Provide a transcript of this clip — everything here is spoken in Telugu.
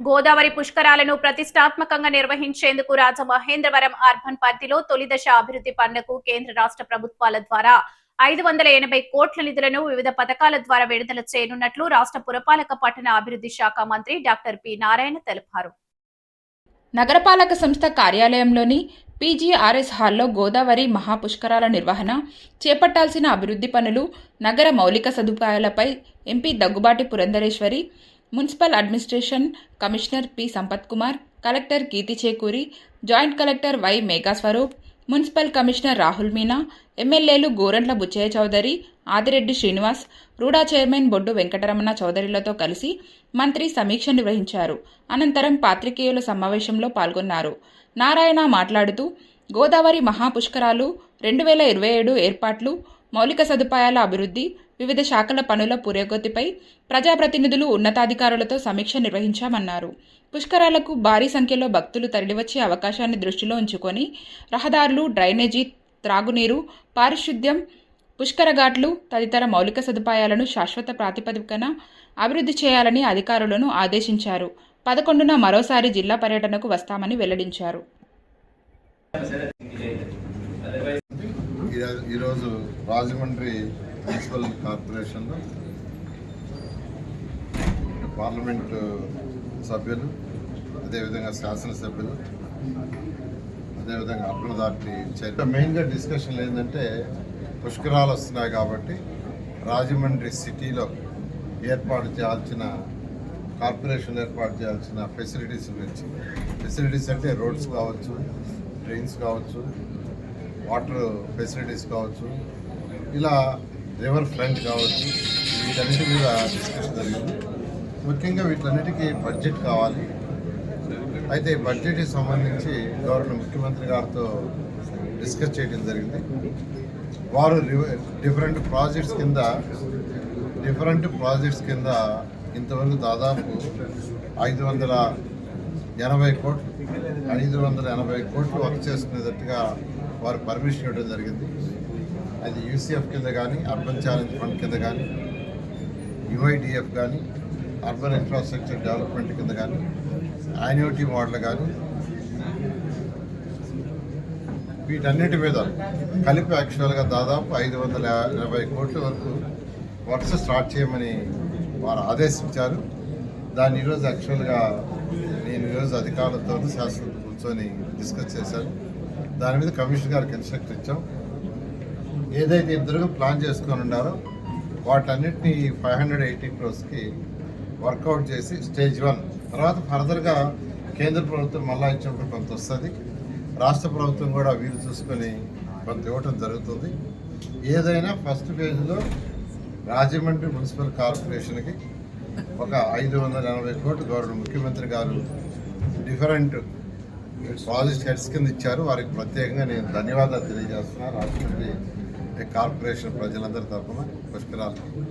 గోదావరి పుష్కరాలను ప్రతిష్టాత్మకంగా నిర్వహించేందుకు రాజమహేంద్రవరం అర్బన్ పరిధిలో తొలి దశ అభివృద్ధి పనులకు కేంద్ర రాష్ట్ర ప్రభుత్వాల ద్వారా 580 కోట్ల నిధులను వివిధ పథకాల ద్వారా విడుదల చేయనున్నట్లు రాష్ట్ర పురపాలక పట్టణ అభివృద్ధి శాఖ మంత్రి డాక్టర్ పి నారాయణ తెలిపారు. నగరపాలక సంస్థ కార్యాలయంలోని పీజీఆర్ఎస్ హాల్లో గోదావరి మహాపుష్కరాల నిర్వహణ, చేపట్టాల్సిన అభివృద్ధి పనులు, నగర మౌలిక సదుపాయాలపై MP Daggubati Purandeswari, municipal administration commissioner P Sampath Kumar, collector Keerthi Chekuri, joint collector Y Meghaswaroop, municipal commissioner Rahul Meena, ఎమ్మెల్యేలు గోరంట్ల బుచ్చయ్య చౌదరి, ఆదిరెడ్డి శ్రీనివాస్, రూడా చైర్మన్ బొడ్డు వెంకటరమణ చౌదరిలతో కలిసి మంత్రి సమీక్ష నిర్వహించారు. అనంతరం పాత్రికేయుల సమావేశంలో పాల్గొన్నారు. నారాయణ మాట్లాడుతూ గోదావరి మహాపుష్కరాలు 2027 ఏర్పాట్లు, మౌలిక సదుపాయాల అభివృద్ధి, వివిధ శాఖల పనుల పురోగతిపై ప్రజాప్రతినిధులు, ఉన్నతాధికారులతో సమీక్ష నిర్వహించామన్నారు. పుష్కరాలకు భారీ సంఖ్యలో భక్తులు తరలివచ్చే అవకాశాన్ని దృష్టిలో ఉంచుకొని రహదారులు, డ్రైనేజీ, త్రాగునీరు, పారిశుద్ధ్యం, పుష్కర ఘాట్లు తదితర మౌలిక సదుపాయాలను శాశ్వత ప్రాతిపదికన అభివృద్ధి చేయాలని అధికారులను ఆదేశించారు. 11న మరోసారి జిల్లా పర్యటనకు వస్తామని వెల్లడించారు. ఈరోజు రాజమండ్రి మున్సిపల్ కార్పొరేషన్లో పార్లమెంటు సభ్యులు, అదేవిధంగా శాసనసభ్యులు, అదేవిధంగా అర్బన్ అథారిటీ చైర్మన్ మెయిన్గా డిస్కషన్లు ఏంటంటే పుష్కరాలు వస్తున్నాయి కాబట్టి రాజమండ్రి సిటీలో ఏర్పాటు చేయాల్సిన కార్పొరేషన్ ఏర్పాటు చేయాల్సిన ఫెసిలిటీస్ గురించి. ఫెసిలిటీస్ అంటే రోడ్స్ కావచ్చు, ట్రైన్స్ కావచ్చు, వాటర్ ఫెసిలిటీస్ కావచ్చు, ఇలా రివర్ ఫ్రంట్ కావచ్చు, వీటన్నిటి మీద డిస్కషన్ జరిగింది. ముఖ్యంగా వీటన్నిటికీ బడ్జెట్ కావాలి. అయితే బడ్జెట్కి సంబంధించి గవర్నర్ ముఖ్యమంత్రి గారితో డిస్కస్ చేయడం జరిగింది. వారు డిఫరెంట్ ప్రాజెక్ట్స్ కింద ఇంతవరకు దాదాపు 580 కోట్లు వర్క్ చేసుకునేటట్టుగా వారు పర్మిషన్ ఇవ్వడం జరిగింది. అది యూసీఎఫ్ కింద కానీ, అర్బన్ ఛాలెంజ్ ఫండ్ కింద కానీ, యుఐడిఎఫ్ కానీ, అర్బన్ ఇన్ఫ్రాస్ట్రక్చర్ డెవలప్మెంట్ కింద కానీ, యాన్యుటీ మోడల్ కానీ, వీటన్నిటి మీద కలిపి యాక్చువల్గా దాదాపు 580 కోట్ల వరకు వర్క్స్ స్టార్ట్ చేయమని వారు ఆదేశించారు. దాన్ని ఈరోజు యాక్చువల్గా నేను ఈరోజు అధికారులతో శాసనసభ కూర్చొని డిస్కస్ చేశాను. దాని మీద కమిషనర్ గారికి ఇన్స్ట్రక్షన్ ఇచ్చాం. ఏదైతే ఇద్దరు ప్లాన్ చేసుకొని ఉన్నారో వాటన్నిటిని 580 క్రోర్స్కి వర్కౌట్ చేసి స్టేజ్ 1 తర్వాత ఫర్దర్గా కేంద్ర ప్రభుత్వం మళ్ళా ఇచ్చినప్పుడు కొంత వస్తుంది, రాష్ట్ర ప్రభుత్వం కూడా వీలు చూసుకొని కొంత ఇవ్వటం జరుగుతుంది. ఏదైనా ఫస్ట్ ఫేజ్లో రాజమండ్రి మున్సిపల్ కార్పొరేషన్కి ఒక 580 కోట్లు గవర్నర్ ముఖ్యమంత్రి గారు డిఫరెంట్ ప్రాజెక్ట్ హెడ్స్ కింద ఇచ్చారు. వారికి ప్రత్యేకంగా నేను ధన్యవాదాలు తెలియజేస్తున్నాను రాజమండ్రి కార్పొరేషన్ ప్రజలందరి తరఫున పుష్కరాలు.